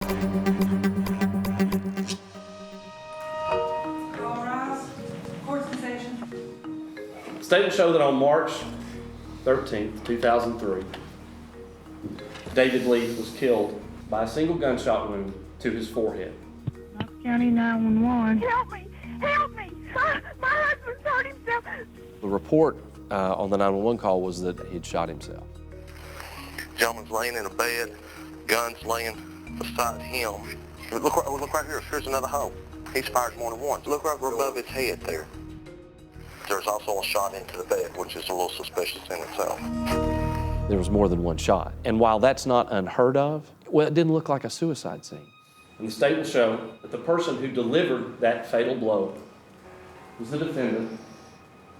All rise. Court's in session. Statement show that on March 13th, 2003, David Leaf was killed by a single gunshot wound to his forehead. Knox County 911. Help me! Help me! My husband's hurt himself. The report on the 911 call was that he'd shot himself. Gentleman's laying in a bed, guns laying beside him. Look right here, here's another hole. He's fired more than once. Look right above his head there. There's also a shot into the bed, which is a little suspicious in itself. There was more than one shot. And while that's not unheard of, well, it didn't look like a suicide scene. And the statement show that the person who delivered that fatal blow was the defendant,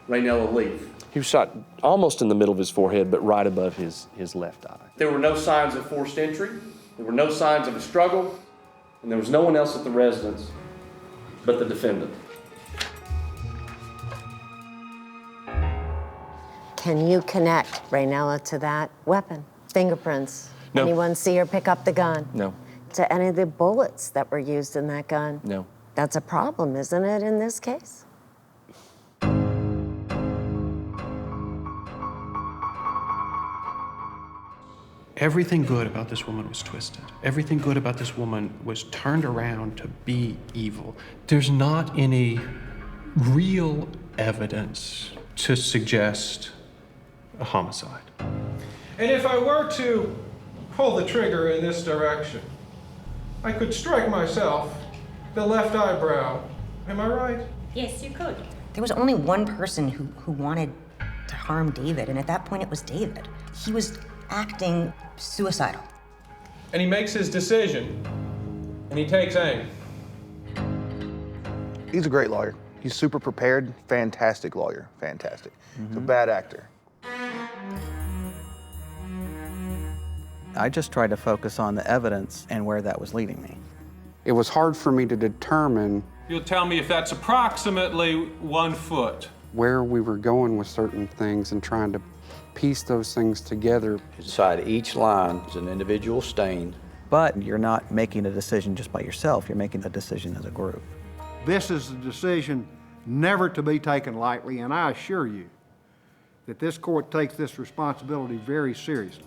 Raynella Leaf. He was shot almost in the middle of his forehead, but right above his left eye. There were no signs of forced entry, there were no signs of a struggle, and there was no one else at the residence but the defendant. Can you connect Raynella to that weapon? Fingerprints? No. Anyone see her pick up the gun? No. To any of the bullets that were used in that gun? No. That's a problem, isn't it, in this case? Everything good about this woman was twisted. Everything good about this woman was turned around to be evil. There's not any real evidence to suggest a homicide. And if I were to pull the trigger in this direction, I could strike myself, the left eyebrow. Am I right? Yes, you could. There was only one person who wanted to harm David, and at that point it was David. He was acting suicidal. And he makes his decision, and he takes aim. He's a great lawyer. He's super prepared, fantastic lawyer, fantastic. He's a bad actor. I just tried to focus on the evidence and where that was leading me. It was hard for me to determine You'll tell me if that's approximately 1 foot. where we were going with certain things and trying to piece those things together. Inside each line is an individual stain. But you're not making a decision just by yourself, you're making a decision as a group. This is a decision never to be taken lightly, and I assure you that this court takes this responsibility very seriously.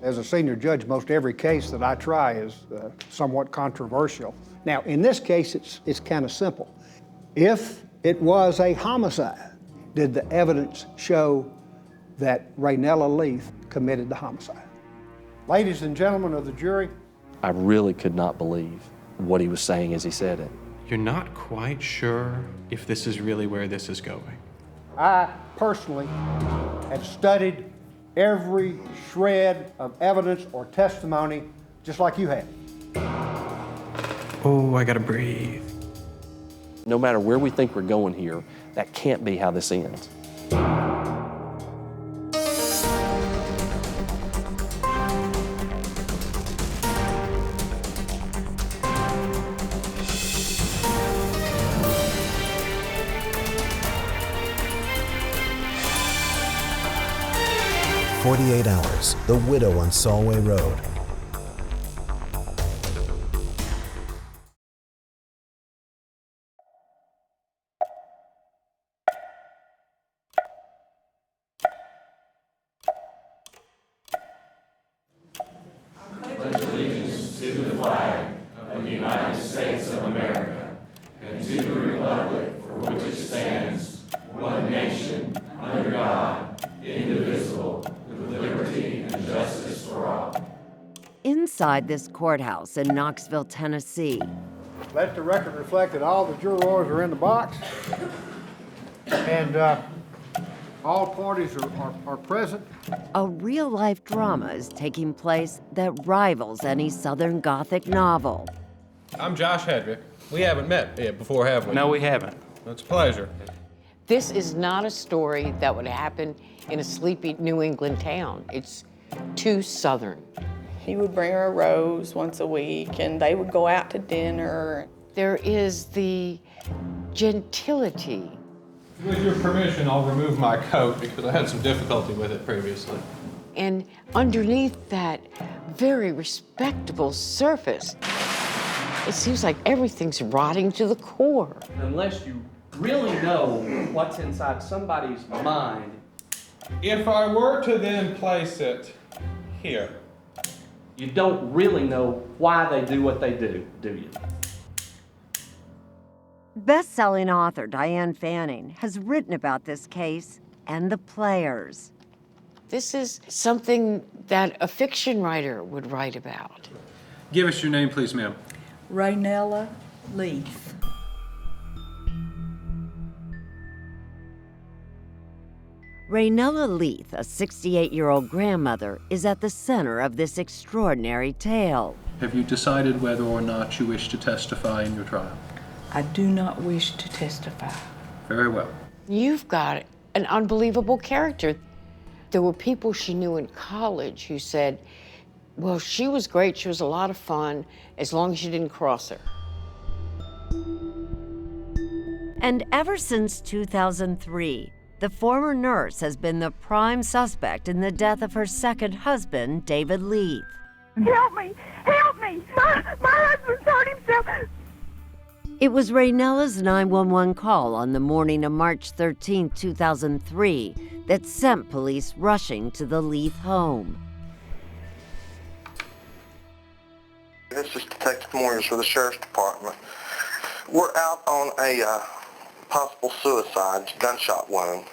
As a senior judge, most every case that I try is somewhat controversial. Now, in this case, it's kind of simple. If it was a homicide, did the evidence show that Raynella Leaf committed the homicide? Ladies and gentlemen of the jury, I really could not believe what he was saying as he said it. You're not quite sure if this is really where this is going. I personally have studied every shred of evidence or testimony just like you have. Oh, I gotta breathe. No matter where we think we're going here, that can't be how this ends. "48 Hours, The Widow on Solway Road." Pledge allegiance to the flag of the United States of America and to the republic for which it stands, one nation, under God, indivisible, with liberty and justice for all. Inside this courthouse in Knoxville, Tennessee. Let the record reflect that all the jurors are in the box, and all parties are present. A real-life drama is taking place that rivals any Southern Gothic novel. I'm Josh Hedrick. We haven't met yet before, have we? No, we haven't. It's a pleasure. This is not a story that would happen in a sleepy New England town. It's too Southern. He would bring her a rose once a week, and they would go out to dinner. There is the gentility. With your permission, I'll remove my coat because I had some difficulty with it previously. and underneath that very respectable surface, it seems like everything's rotting to the core. Unless you really know what's inside somebody's mind. If I were to then place it here, You don't really know why they do what they do you? Best-selling author Diane Fanning has written about this case and the players. This is something that a fiction writer would write about. give us your name, please, ma'am. Raynella Leith. Raynella Leith, a 68-year-old grandmother, is at the center of this extraordinary tale. Have you decided whether or not you wish to testify in your trial? I do not wish to testify. Very well. You've got an unbelievable character. There were people she knew in college who said, well, she was great, she was a lot of fun, as long as you didn't cross her. And ever since 2003, the former nurse has been the prime suspect in the death of her second husband, David Leith. Help me! Help me! My husband's hurt himself! It was Raynella's 911 call on the morning of March 13, 2003, that sent police rushing to the Leith home. This is Detective Moyers for the Sheriff's Department. We're out on a possible suicide, gunshot wound.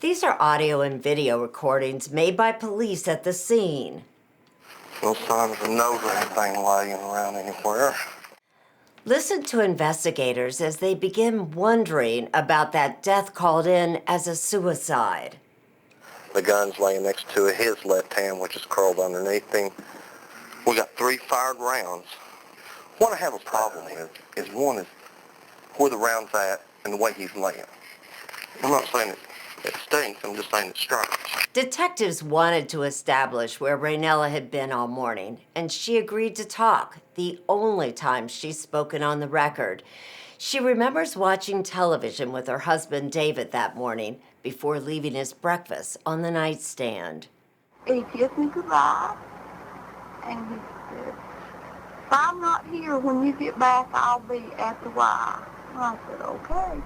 These are audio and video recordings made by police at the scene. No signs of nose or anything laying around anywhere. Listen to investigators as they begin wondering about that death called in as a suicide. The gun's laying next to his left hand, which is curled underneath him. We got 3 fired rounds. What I have a problem with is one is where the round's at and the way he's laying. I'm not saying it stinks, I'm just saying it's strange. Detectives wanted to establish where Raynella had been all morning, and she agreed to talk, the only time she's spoken on the record. She remembers watching television with her husband David that morning before leaving his breakfast on the nightstand. He kissed me goodbye, and he said, if I'm not here when you get back, I'll be at the Y. I said, okay.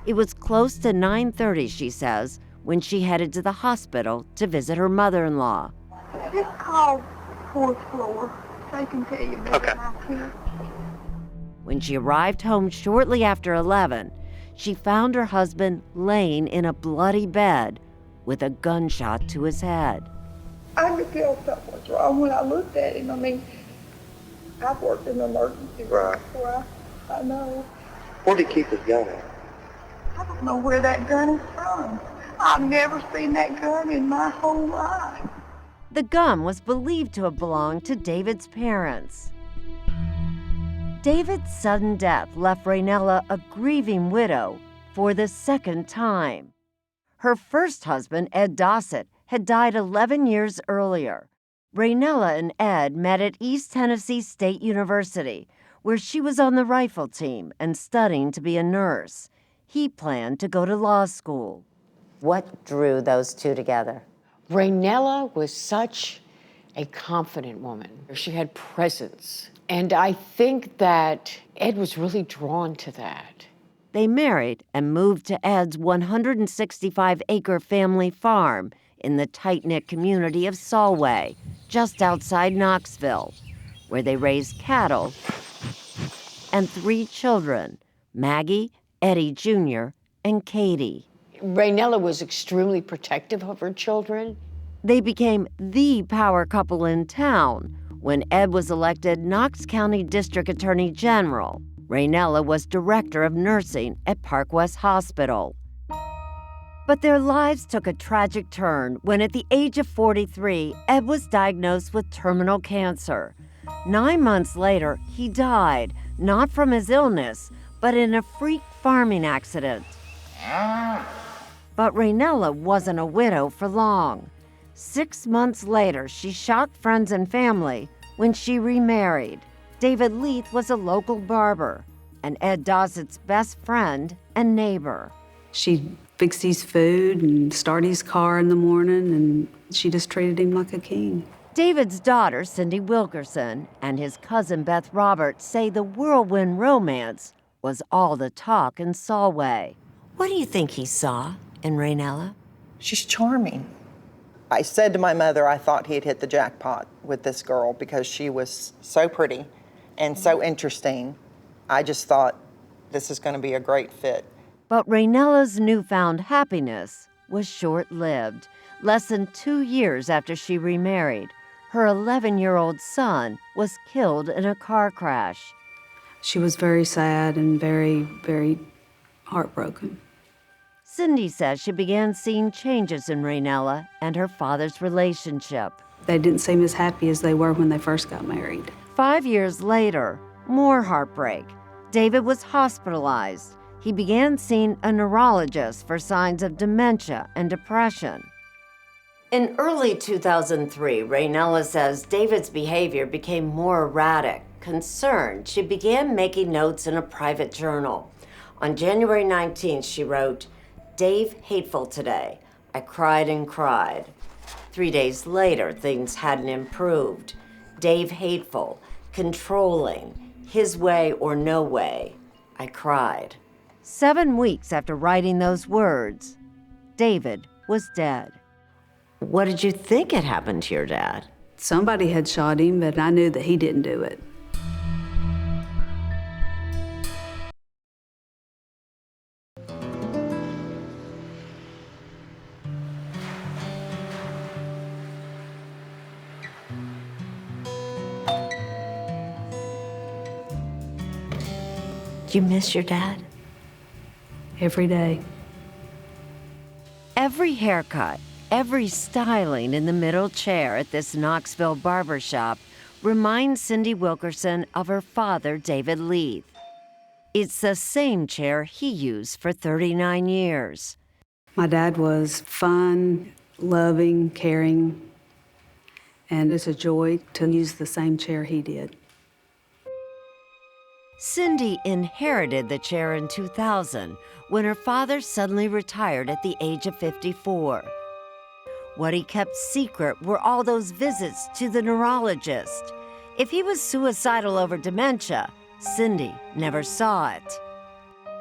It was close to 9:30, she says, when she headed to the hospital to visit her mother-in-law. Just call 4th floor. They can tell you better than I can. When she arrived home shortly after 11, she found her husband laying in a bloody bed with a gunshot to his head. I could tell something was wrong when I looked at him. I mean, I've worked in the emergency room before. I know. Where did he keep his gun at? I don't know where that gun is from. I've never seen that gun in my whole life. The gun was believed to have belonged to David's parents. David's sudden death left Raynella a grieving widow for the second time. Her first husband, Ed Dossett, had died 11 years earlier. Raynella and Ed met at East Tennessee State University, where she was on the rifle team and studying to be a nurse. He planned to go to law school. What drew those two together? Raynella was such a confident woman. She had presence. And I think that Ed was really drawn to that. They married and moved to Ed's 165-acre family farm in the tight-knit community of Solway, just outside Knoxville, where they raised cattle and 3 children, Maggie, Eddie Jr., and Katie. Raynella was extremely protective of her children. They became the power couple in town when Ed was elected Knox County District Attorney General. Raynella was director of nursing at Park West Hospital. But their lives took a tragic turn when at the age of 43, Ed was diagnosed with terminal cancer. 9 months later, he died, not from his illness, but in a freak farming accident. But Raynella wasn't a widow for long. 6 months later, she shocked friends and family when she remarried. David Leith was a local barber and Ed Dossett's best friend and neighbor. She fix his food and start his car in the morning, and she just treated him like a king. David's daughter, Cindy Wilkerson, and his cousin Beth Roberts say the whirlwind romance was all the talk in Solway. What do you think he saw in Raynella? She's charming. I said to my mother I thought he had hit the jackpot with this girl because she was so pretty and so interesting. I just thought this is going to be a great fit. But Raynella's newfound happiness was short-lived. Less than 2 years after she remarried, her 11-year-old son was killed in a car crash. She was very sad and very, very heartbroken. Cindy says she began seeing changes in Raynella and her father's relationship. They didn't seem as happy as they were when they first got married. 5 years later, more heartbreak. David was hospitalized. He began seeing a neurologist for signs of dementia and depression. In early 2003, Raynella says David's behavior became more erratic. Concerned, she began making notes in a private journal. On January 19th, she wrote, "Dave hateful today. I cried and cried." 3 days later, things hadn't improved. Dave hateful, controlling, his way or no way. I cried. 7 weeks after writing those words, David was dead. What did you think had happened to your dad? Somebody had shot him, but I knew that he didn't do it. Do you miss your dad? Every day. Every haircut, every styling in the middle chair at this Knoxville barbershop reminds Cindy Wilkerson of her father, David Leith. It's the same chair he used for 39 years. My dad was fun, loving, caring, and it's a joy to use the same chair he did. Cindy inherited the chair in 2000 when her father suddenly retired at the age of 54. What he kept secret were all those visits to the neurologist. If he was suicidal over dementia, Cindy never saw it.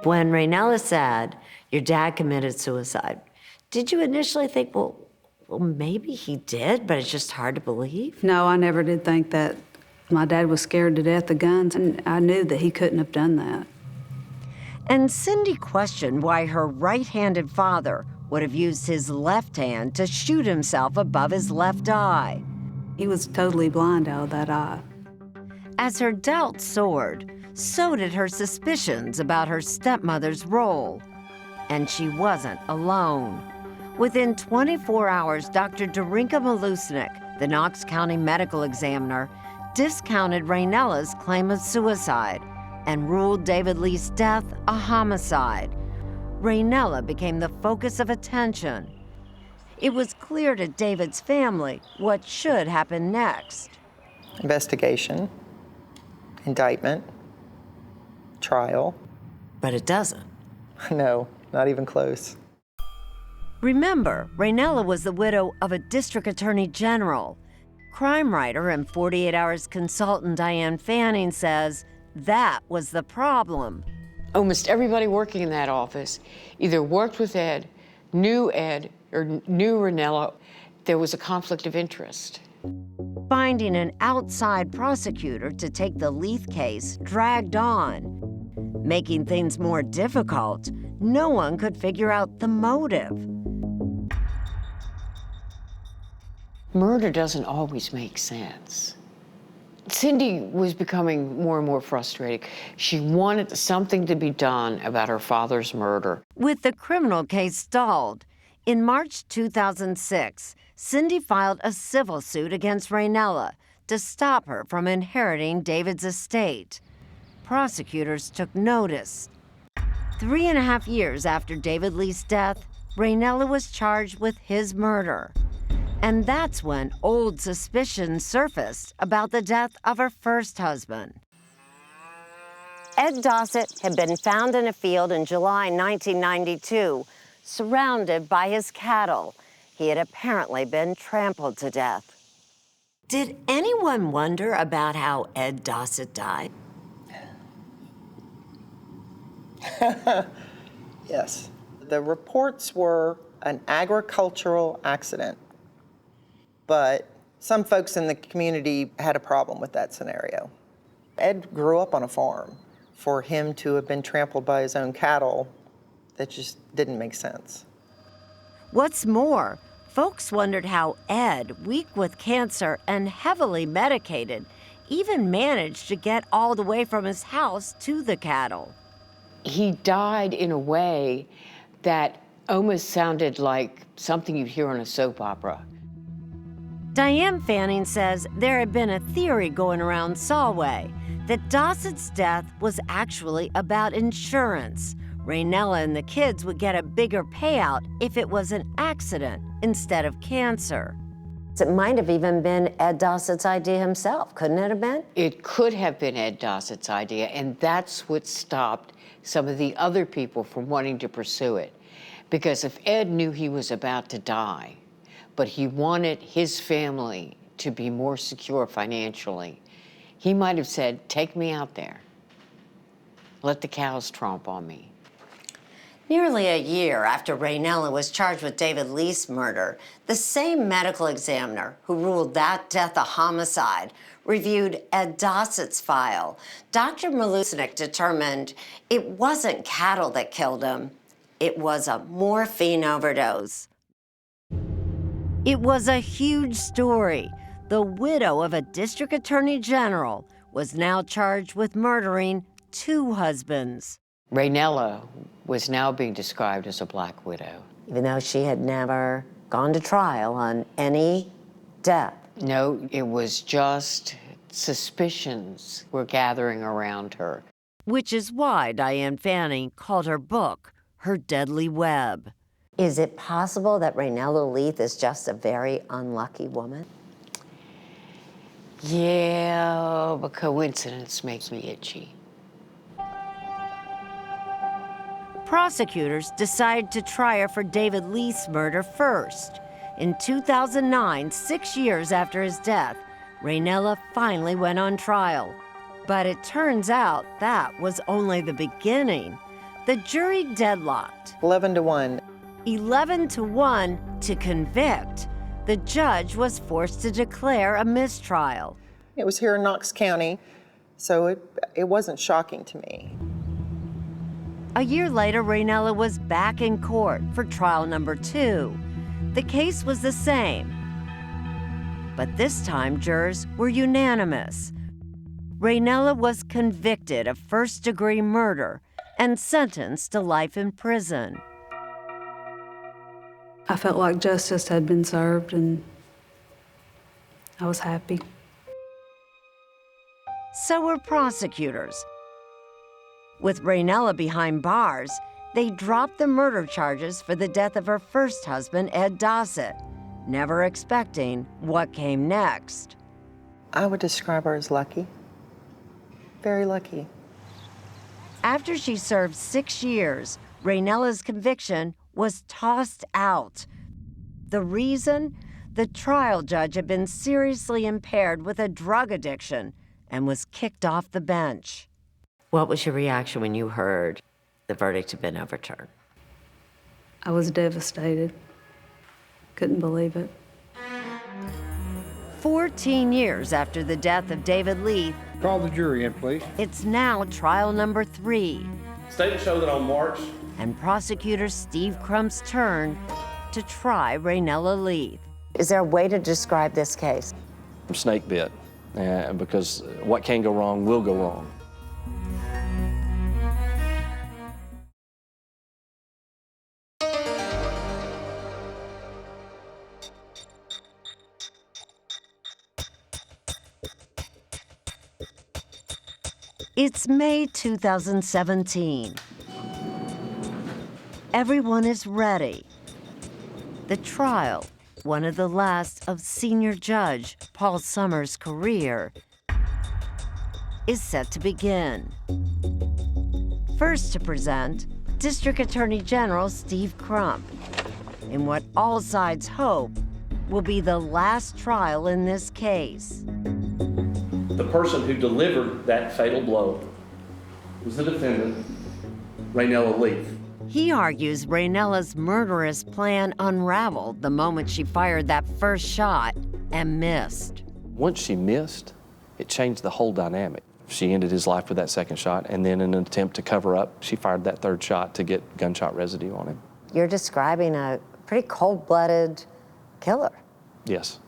When Raynella said, "Your dad committed suicide," did you initially think, well, maybe he did, but it's just hard to believe? No, I never did think that. My dad was scared to death of guns, and I knew that he couldn't have done that. And Cindy questioned why her right-handed father would have used his left hand to shoot himself above his left eye. He was totally blind out of that eye. As her doubts soared, so did her suspicions about her stepmother's role. And she wasn't alone. Within 24 hours, Dr. Darinka Malusnik, the Knox County medical examiner, discounted Raynella's claim of suicide and ruled David Leith's death a homicide. Raynella became the focus of attention. It was clear to David's family what should happen next. Investigation, indictment, trial. But it doesn't. No, not even close. Remember, Raynella was the widow of a district attorney general. Crime writer and 48 Hours consultant Diane Fanning says that was the problem. Almost everybody working in that office either worked with Ed, or knew Raynella. There was a conflict of interest. Finding an outside prosecutor to take the Leith case dragged on. Making things more difficult, no one could figure out the motive. Murder doesn't always make sense. Cindy was becoming more and more frustrated. She wanted something to be done about her father's murder. With the criminal case stalled, in March 2006, Cindy filed a civil suit against Raynella to stop her from inheriting David's estate. Prosecutors took notice. 3.5 years after David Leith's death, Raynella was charged with his murder. And that's when old suspicions surfaced about the death of her first husband. Ed Dossett had been found in a field in July 1992, surrounded by his cattle. He had apparently been trampled to death. Did anyone wonder about how Ed Dossett died? Yes. The reports were an agricultural accident, but some folks in the community had a problem with that scenario. Ed grew up on a farm. For him to have been trampled by his own cattle, that just didn't make sense. What's more, folks wondered how Ed, weak with cancer and heavily medicated, even managed to get all the way from his house to the cattle. He died in a way that almost sounded like something you'd hear on a soap opera. Diane Fanning says there had been a theory going around Solway that Dossett's death was actually about insurance. Raynella and the kids would get a bigger payout if it was an accident instead of cancer. It might have even been Ed Dossett's idea himself, couldn't it have been? It could have been Ed Dossett's idea, and that's what stopped some of the other people from wanting to pursue it. Because if Ed knew he was about to die, but he wanted his family to be more secure financially, he might have said, take me out there. Let the cows tromp on me. Nearly a year after Raynella was charged with David Lee's murder, the same medical examiner who ruled that death a homicide reviewed Ed Dossett's file. Dr. Malusnik determined it wasn't cattle that killed him, it was a morphine overdose. It was a huge story. The widow of a district attorney general was now charged with murdering 2 husbands. Raynella was now being described as a black widow. Even though she had never gone to trial on any death. No, it was just suspicions were gathering around her. Which is why Diane Fanning called her book Her Deadly Web. Is it possible that Raynella Leith is just a very unlucky woman? Yeah, but coincidence makes me itchy. Prosecutors decided to try her for David Leith's murder first. In 2009, 6 years after his death, Raynella finally went on trial. But it turns out that was only the beginning. The jury deadlocked. 11-1. 11-1 to convict. The judge was forced to declare a mistrial. It was here in Knox County, so it wasn't shocking to me. A year later, Raynella was back in court for trial number 2. The case was the same, but this time jurors were unanimous. Raynella was convicted of first-degree murder and sentenced to life in prison. I felt like justice had been served, and I was happy. So were prosecutors. With Raynella behind bars, they dropped the murder charges for the death of her first husband, Ed Dossett, never expecting what came next. I would describe her as lucky. Very lucky. After she served 6 years, Raynella's conviction was tossed out. The reason? The trial judge had been seriously impaired with a drug addiction and was kicked off the bench. What was your reaction when you heard the verdict had been overturned? I was devastated. Couldn't believe it. 14 years after the death of David Leith. Call the jury in, please. It's now trial number 3. Statements show that on March. And prosecutor Steve Crump's turn to try Raynella Leith. Is there a way to describe this case? I'm snake bit, because what can go wrong will go wrong. It's May 2017. Everyone is ready. The trial, one of the last of senior judge Paul Summers' career, is set to begin. First to present, District Attorney General Steve Crump in what all sides hope will be the last trial in this case. The person who delivered that fatal blow was the defendant, Raynella Leaf. He argues Raynella's murderous plan unraveled the moment she fired that first shot and missed. Once she missed, it changed the whole dynamic. She ended his life with that second shot, and then in an attempt to cover up, she fired that third shot to get gunshot residue on him. You're describing a pretty cold-blooded killer. Yes,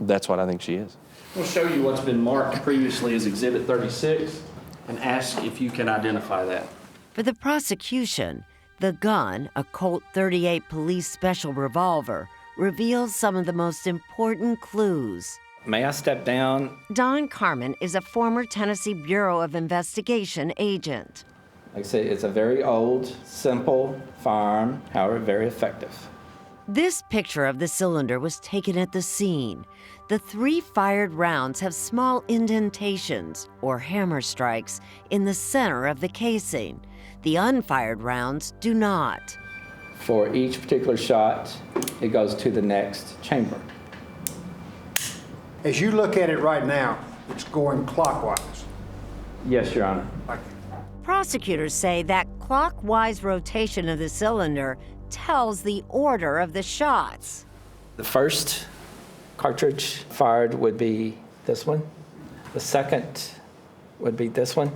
that's what I think she is. We'll show you what's been marked previously as Exhibit 36 and ask if you can identify that. For the prosecution, the gun, a Colt .38 police special revolver, reveals some of the most important clues. May I step down? Don Carmen is a former Tennessee Bureau of Investigation agent. Like I say, it's a very old, simple firearm, however, very effective. This picture of the cylinder was taken at the scene. The 3 fired rounds have small indentations, or hammer strikes, in the center of the casing. The unfired rounds do not. For each particular shot, it goes to the next chamber. As you look at it right now, it's going clockwise. Yes, Your Honor. Prosecutors say that clockwise rotation of the cylinder tells the order of the shots. The first cartridge fired would be this one. The second would be this one.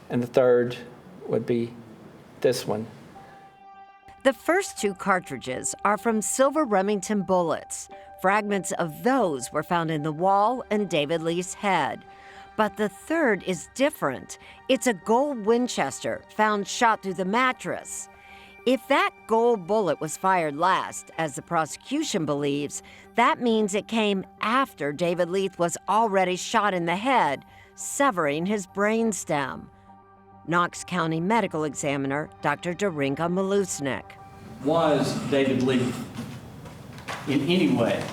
And the third would be this one. The first 2 cartridges are from silver Remington bullets. Fragments of those were found in the wall and David Lee's head. But the third is different. It's a gold Winchester found shot through the mattress. If that gold bullet was fired last, as the prosecution believes, that means it came after David Leith was already shot in the head, severing his brainstem. Knox County Medical Examiner Dr. Darinka Malusnik. Was David Leith in any way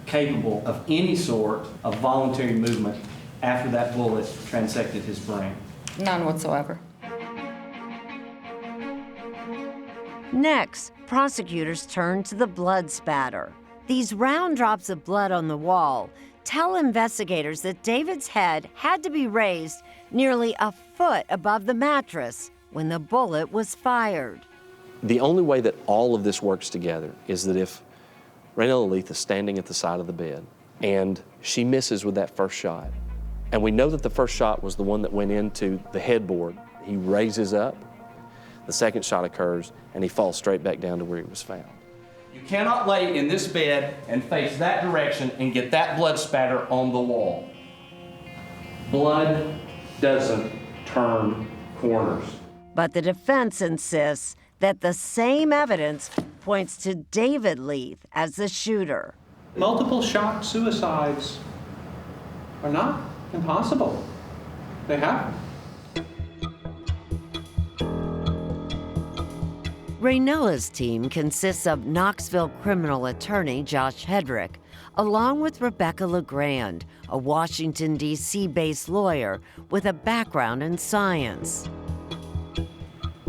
capable of any sort of voluntary movement after that bullet transected his brain? None whatsoever. Next, prosecutors turn to the blood spatter. These round drops of blood on the wall tell investigators that David's head had to be raised nearly a foot above the mattress when the bullet was fired. The only way that all of this works together is that if Raynella Leith is standing at the side of the bed and she misses with that first shot, and we know that the first shot was the one that went into the headboard, he raises up, the second shot occurs, and he falls straight back down to where he was found. You cannot lay in this bed and face that direction and get that blood spatter on the wall. Blood doesn't turn corners. But the defense insists that the same evidence points to David Leith as the shooter. Multiple shot suicides are not impossible. They happen. Raynella's team consists of Knoxville criminal attorney Josh Hedrick, along with Rebecca LeGrand, a Washington, D.C.-based lawyer with a background in science.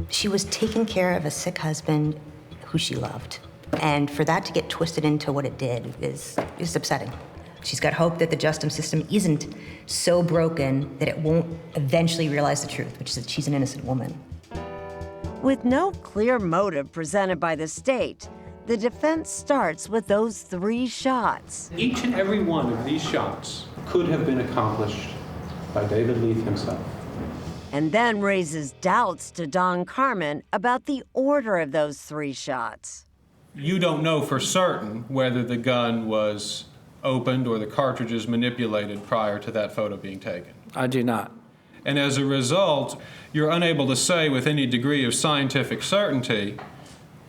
She was taking care of a sick husband who she loved. And for that to get twisted into what it did is upsetting. She's got hope that the justice system isn't so broken that it won't eventually realize the truth, which is that she's an innocent woman. With no clear motive presented by the state, the defense starts with those 3 shots. Each and every one of these shots could have been accomplished by David Leith himself. And then raises doubts to Don Carmen about the order of those 3 shots. You don't know for certain whether the gun was opened or the cartridges manipulated prior to that photo being taken. I do not. And as a result, you're unable to say with any degree of scientific certainty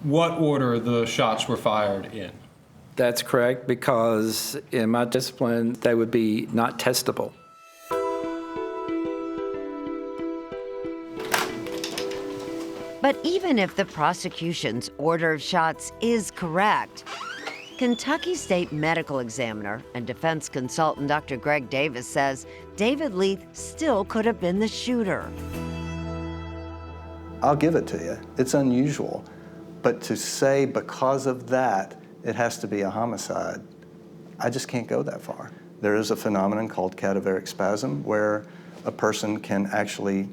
what order the shots were fired in. That's correct, because in my discipline, they would be not testable. But even if the prosecution's order of shots is correct, Kentucky State Medical Examiner and defense consultant Dr. Greg Davis says David Leith still could have been the shooter. I'll give it to you. It's unusual. But to say because of that, it has to be a homicide, I just can't go that far. There is a phenomenon called cadaveric spasm where a person can actually,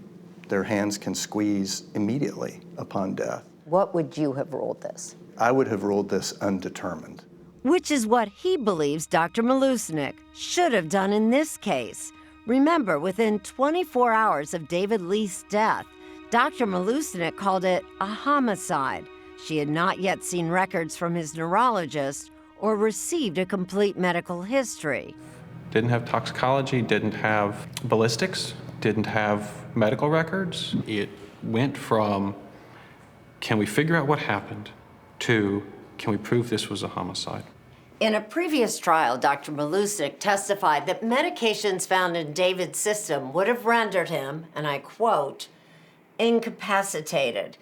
their hands can squeeze immediately upon death. What would you have ruled this? I would have ruled this undetermined. Which is what he believes Dr. Malusnik should have done in this case. Remember, within 24 hours of David Leith's death, Dr. Malusnik called it a homicide. She had not yet seen records from his neurologist or received a complete medical history. Didn't have toxicology, didn't have ballistics, didn't have medical records. It went from, can we figure out what happened, to, can we prove this was a homicide? In a previous trial, Dr. Malusnik testified that medications found in David's system would have rendered him, and I quote, incapacitated.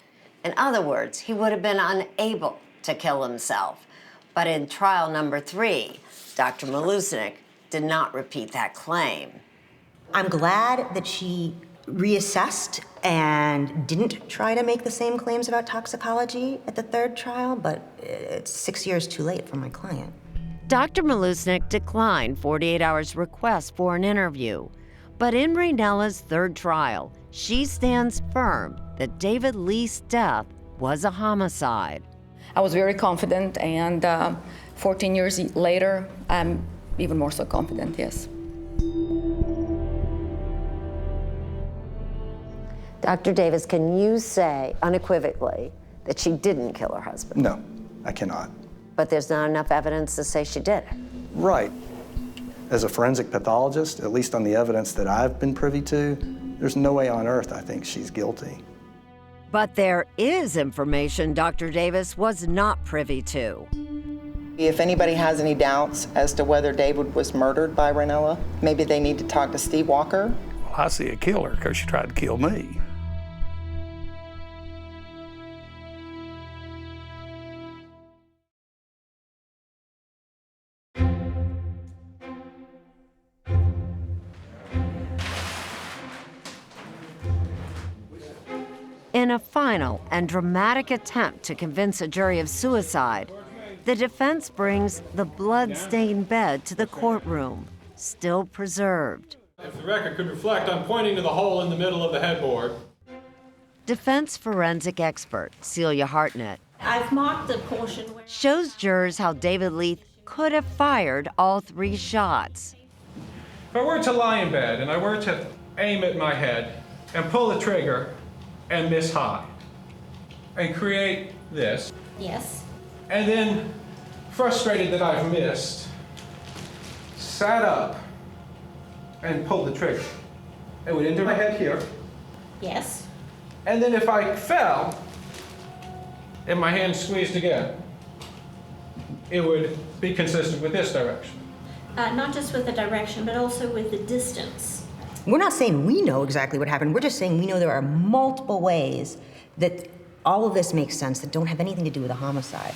In other words, he would have been unable to kill himself. But in trial number 3, Dr. Malusnik did not repeat that claim. I'm glad that she reassessed and didn't try to make the same claims about toxicology at the 3rd trial, but it's 6 years too late for my client. Dr. Malusnik declined 48 Hours' request for an interview. But in Raynella's 3rd trial, she stands firm that David Leith's death was a homicide. I was very confident, and 14 years later, I'm even more so confident, yes. Dr. Davis, can you say unequivocally that she didn't kill her husband? No, I cannot. But there's not enough evidence to say she did. Right. As a forensic pathologist, at least on the evidence that I've been privy to, there's no way on earth I think she's guilty. But there is information Dr. Davis was not privy to. If anybody has any doubts as to whether David was murdered by Raynella, maybe they need to talk to Steve Walker. Well, I see a killer because she tried to kill me. In a final and dramatic attempt to convince a jury of suicide, the defense brings the blood-stained bed to the courtroom, still preserved. If the record could reflect, I'm pointing to the hole in the middle of the headboard. Defense forensic expert Celia Hartnett I've marked the portion where shows jurors how David Leith could have fired all 3 shots. If I were to lie in bed and I were to aim at my head and pull the trigger and miss high and create this. Yes. And then, frustrated that I've missed, sat up and pulled the trigger. It would enter my head here. Yes. And then if I fell and my hand squeezed again, it would be consistent with this direction. Not just with the direction, but also with the distance. We're not saying we know exactly what happened. We're just saying we know there are multiple ways that all of this makes sense that don't have anything to do with a homicide.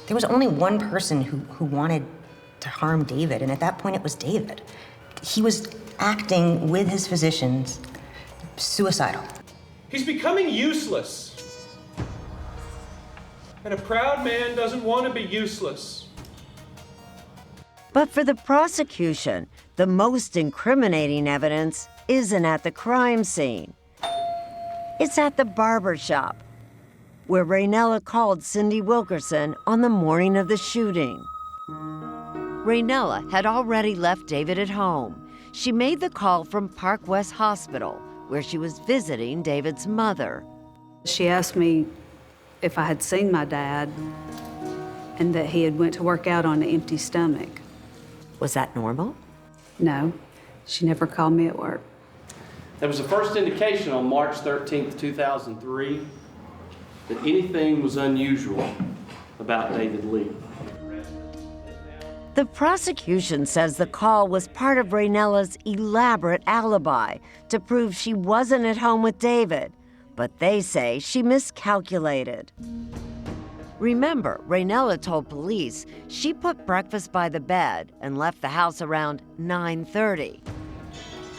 There was only one person who wanted to harm David, and at that point it was David. He was acting with his physicians, suicidal. He's becoming useless. And a proud man doesn't want to be useless. But for the prosecution, the most incriminating evidence isn't at the crime scene. It's at the barber shop, where Raynella called Cindy Wilkerson on the morning of the shooting. Raynella had already left David at home. She made the call from Park West Hospital, where she was visiting David's mother. She asked me if I had seen my dad and that he had went to work out on an empty stomach. Was that normal? No, she never called me at work. There was the first indication on March 13th, 2003, that anything was unusual about David Leith. The prosecution says the call was part of Raynella's elaborate alibi to prove she wasn't at home with David, but they say she miscalculated. Remember, Raynella told police she put breakfast by the bed and left the house around 9:30.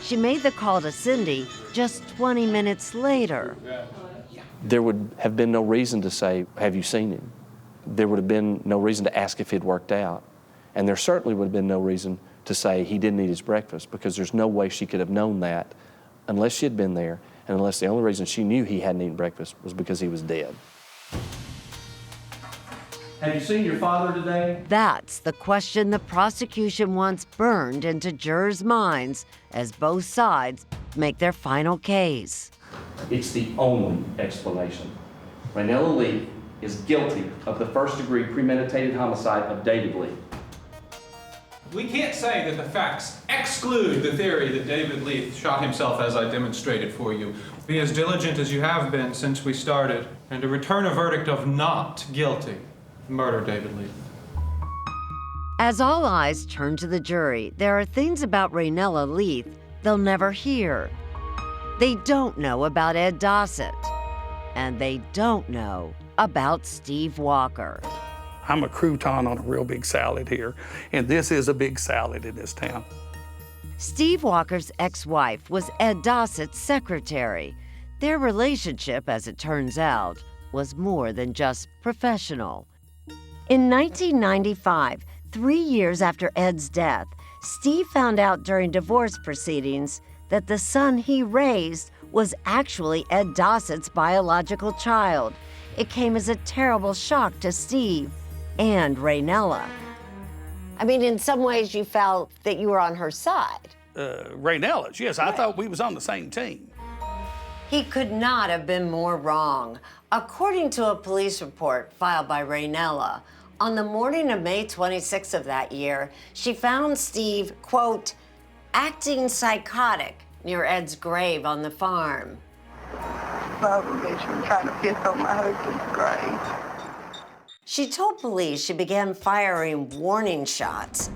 She made the call to Cindy just 20 minutes later. There would have been no reason to say, have you seen him? There would have been no reason to ask if he'd worked out. And there certainly would have been no reason to say he didn't eat his breakfast, because there's no way she could have known that unless she had been there, and unless the only reason she knew he hadn't eaten breakfast was because he was dead. Have you seen your father today? That's the question the prosecution wants burned into jurors' minds as both sides make their final case. It's the only explanation. Raynella Leith is guilty of the first-degree premeditated homicide of David Leith. We can't say that the facts exclude the theory that David Leith shot himself as I demonstrated for you. Be as diligent as you have been since we started, and to return a verdict of not guilty. Murder David Leith. As all eyes turn to the jury, there are things about Raynella Leith they'll never hear. They don't know about Ed Dossett, and they don't know about Steve Walker. I'm a crouton on a real big salad here, and this is a big salad in this town. Steve Walker's ex-wife was Ed Dossett's secretary. Their relationship, as it turns out, was more than just professional. In 1995, 3 years after Ed's death, Steve found out during divorce proceedings that the son he raised was actually Ed Dossett's biological child. It came as a terrible shock to Steve and Raynella. I mean, in some ways you felt that you were on her side. Raynella's, yes, I thought we was on the same team. He could not have been more wrong. According to a police report filed by Raynella, on the morning of May 26th of that year, she found Steve, quote, acting psychotic near Ed's grave on the farm. Probably been trying to piss on my husband's grave. She told police she began firing warning shots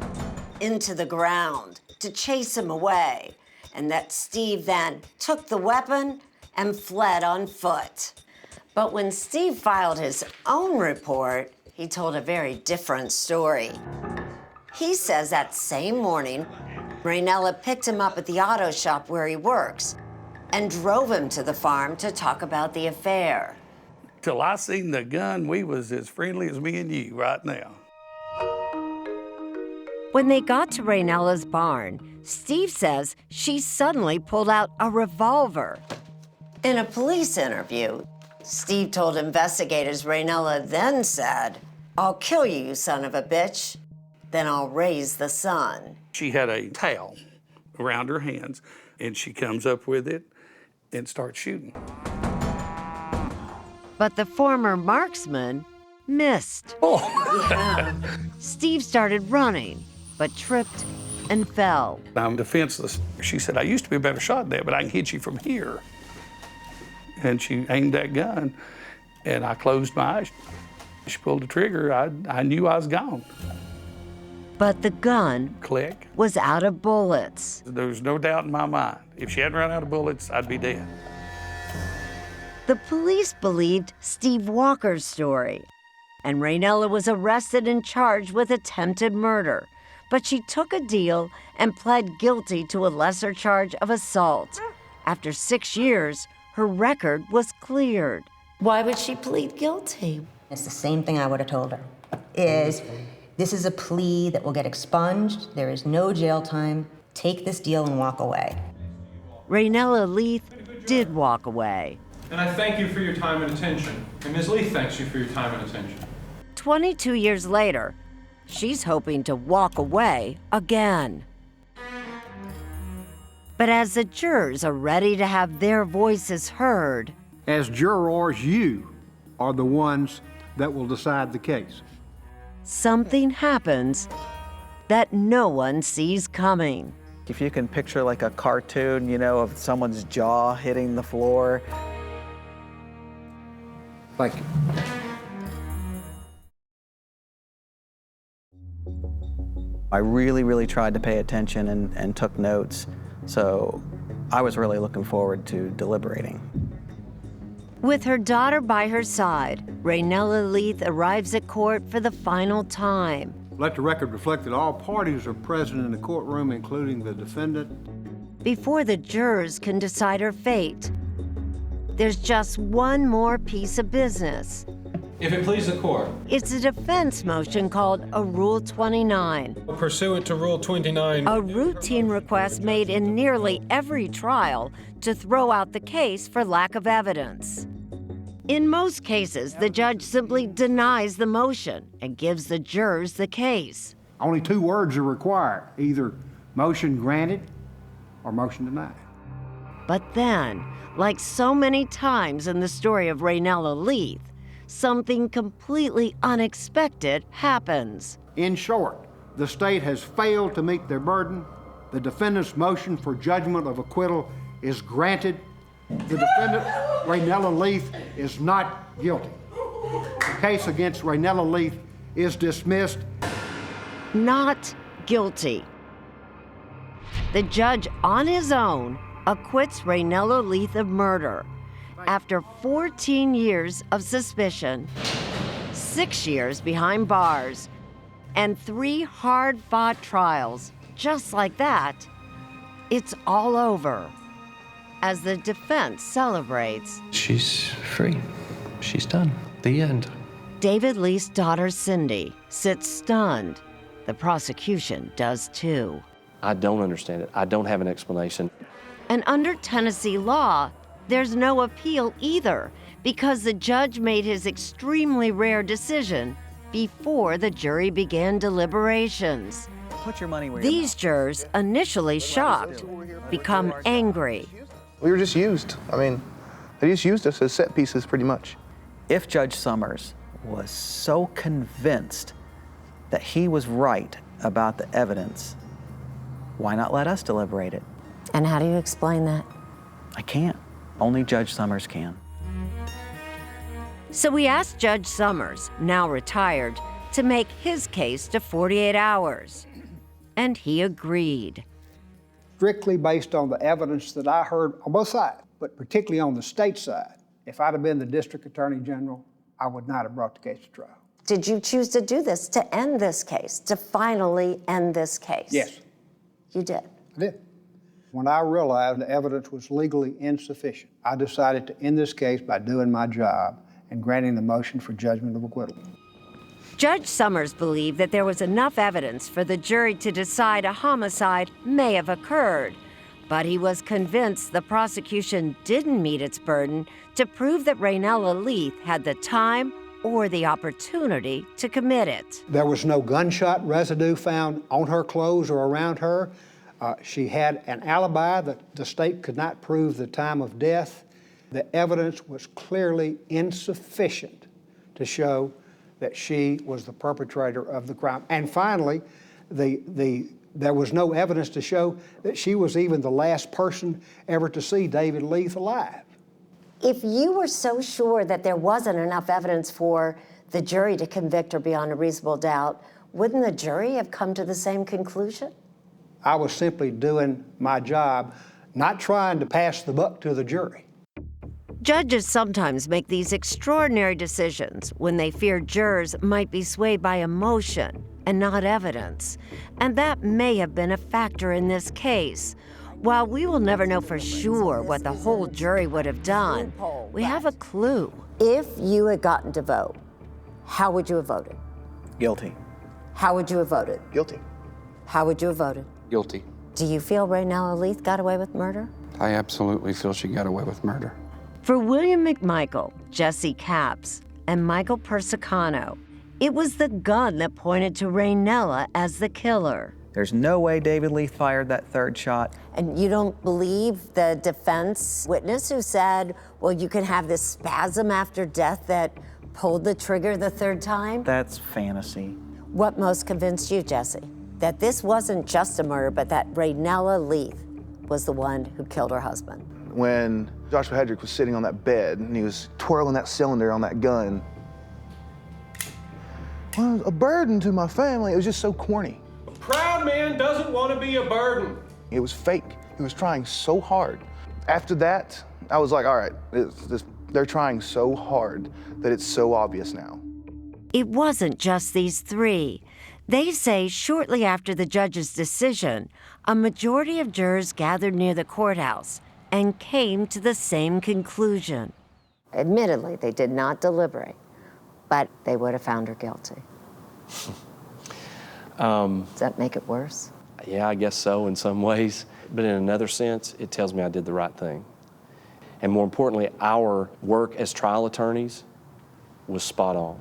into the ground to chase him away, and that Steve then took the weapon and fled on foot. But when Steve filed his own report, he told a very different story. He says that same morning, Raynella picked him up at the auto shop where he works and drove him to the farm to talk about the affair. Till I seen the gun, we was as friendly as me and you right now. When they got to Raynella's barn, Steve says she suddenly pulled out a revolver. In a police interview, Steve told investigators Raynella then said, "I'll kill you, you son of a bitch, then I'll raise the son." She had a towel around her hands, and she comes up with it and starts shooting. But the former marksman missed. Oh. Steve started running, but tripped and fell. I'm defenseless. She said, I used to be a better shot than that, but I can hit you from here. And she aimed that gun, and I closed my eyes. She pulled the trigger. I knew I was gone. But the gun Click. was out of bullets. There was no doubt in my mind. If she hadn't run out of bullets, I'd be dead. The police believed Steve Walker's story, and Raynella was arrested and charged with attempted murder. But she took a deal and pled guilty to a lesser charge of assault. After 6 years, her record was cleared. Why would she plead guilty? It's the same thing I would have told her, is this is a plea that will get expunged. There is no jail time. Take this deal and walk away. Raynella Leith did walk away. And I thank you for your time and attention. And Ms. Leith thanks you for your time and attention. 22 years later, she's hoping to walk away again. But as the jurors are ready to have their voices heard, As jurors, you are the ones that will decide the case. something happens that no one sees coming. If you can picture like a cartoon, you know, of someone's jaw hitting the floor. Thank you. I really tried to pay attention and took notes, so I was really looking forward to deliberating. With her daughter by her side, Raynella Leith arrives at court for the final time. Let the record reflect that all parties are present in the courtroom, including the defendant. before the jurors can decide her fate. There's just one more piece of business. If it please the court. It's a defense motion called a Rule 29. Pursuant to Rule 29. A routine request made in nearly every trial to throw out the case for lack of evidence. In most cases, the judge simply denies the motion and gives the jurors the case. Only two words are required, either motion granted or motion denied. But then, like so many times in the story of Raynella Leith, something completely unexpected happens. In short, the state has failed to meet their burden. The defendant's motion for judgment of acquittal is granted. The defendant, Raynella Leith, is not guilty. The case against Raynella Leith is dismissed. Not guilty. The judge, on his own, acquits Raynella Leith of murder after 14 years of suspicion, 6 years behind bars, and 3 hard-fought trials. Just like that, it's all over. As the defense celebrates, She's free. She's done. The end. David Leith's daughter, Cindy, sits stunned. The prosecution does too. I don't understand it. I don't have an explanation. And under Tennessee law, there's no appeal either, because the judge made his extremely rare decision before the jury began deliberations. Put your money where your These jurors, initially shocked, become angry. We were just used. I mean, they just used us as set pieces pretty much. If Judge Summers was so convinced that he was right about the evidence, why not let us deliberate it? And how do you explain that? I can't. Only Judge Summers can. So we asked Judge Summers, now retired, to make his case to 48 hours. And he agreed. Strictly based on the evidence that I heard on both sides, but particularly on the state side, if I'd have been the district attorney general, I would not have brought the case to trial. Did you choose to do this, to end this case, to finally end this case? Yes. You did? I did. When I realized the evidence was legally insufficient, I decided to end this case by doing my job and granting the motion for judgment of acquittal. Judge Summers believed that there was enough evidence for the jury to decide a homicide may have occurred, but he was convinced the prosecution didn't meet its burden to prove that Raynella Leith had the time or the opportunity to commit it. There was no gunshot residue found on her clothes or around her. She had an alibi that the state could not prove the time of death. The evidence was clearly insufficient to show that she was the perpetrator of the crime. And finally, there was no evidence to show that she was even the last person ever to see David Leith alive. If you were so sure that there wasn't enough evidence for the jury to convict her beyond a reasonable doubt, wouldn't the jury have come to the same conclusion? I was simply doing my job, not trying to pass the buck to the jury. Judges sometimes make these extraordinary decisions when they fear jurors might be swayed by emotion and not evidence. And that may have been a factor in this case. While we will never know for sure what the whole jury would have done, we have a clue. If you had gotten to vote, how would you have voted? Guilty. How would you have voted? Guilty. How would you have voted? Guilty. Do you feel Raynella Leith got away with murder? I absolutely feel she got away with murder. For William McMichael, Jesse Capps, and Michael Persicano, it was the gun that pointed to Raynella as the killer. There's no way David Leith fired that third shot. And you don't believe the defense witness who said, well, you can have this spasm after death that pulled the trigger the third time? That's fantasy. What most convinced you, Jesse? That this wasn't just a murder, but that Raynella Leith was the one who killed her husband? When Joshua Hedrick was sitting on that bed and he was twirling that cylinder on that gun, well, a burden to my family. It was just so corny. A proud man doesn't want to be a burden. It was fake. He was trying so hard. After that, I was like, all right, they're trying so hard that it's so obvious now. It wasn't just these three. They say shortly after the judge's decision, a majority of jurors gathered near the courthouse and came to the same conclusion. Admittedly, they did not deliberate, but they would have found her guilty. Does that make it worse? Yeah, I guess so in some ways. But in another sense, it tells me I did the right thing. And more importantly, our work as trial attorneys was spot on.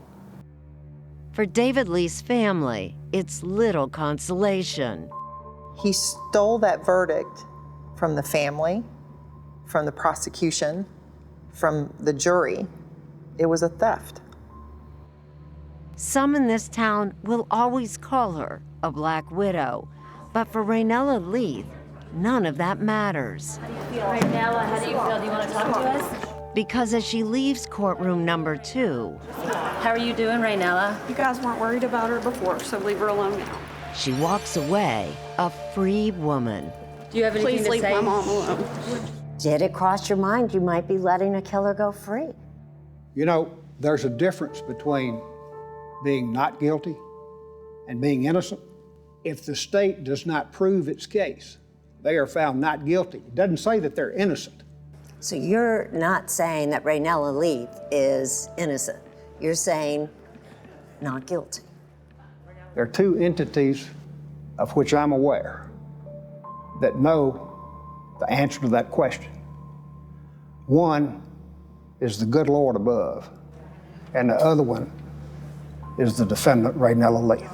For David Lee's family, it's little consolation. He stole that verdict from the family, from the prosecution, from the jury. It was a theft. Some in this town will always call her a black widow, but for Raynella Leith, none of that matters. Raynella, how do you feel? Do you want to talk to us? Because as she leaves courtroom number 2, How are you doing, Raynella? You guys weren't worried about her before, so leave her alone now. she walks away a free woman. Do you have anything Please to leave say? my mom alone. Did it cross your mind you might be letting a killer go free? You know, there's a difference between being not guilty and being innocent. If the state does not prove its case, they are found not guilty. It doesn't say that they're innocent. So you're not saying that Raynella Leith is innocent. You're saying not guilty. There are two entities of which I'm aware that know the answer to that question. One is the good Lord above, and the other one is the defendant, Raynella Leith.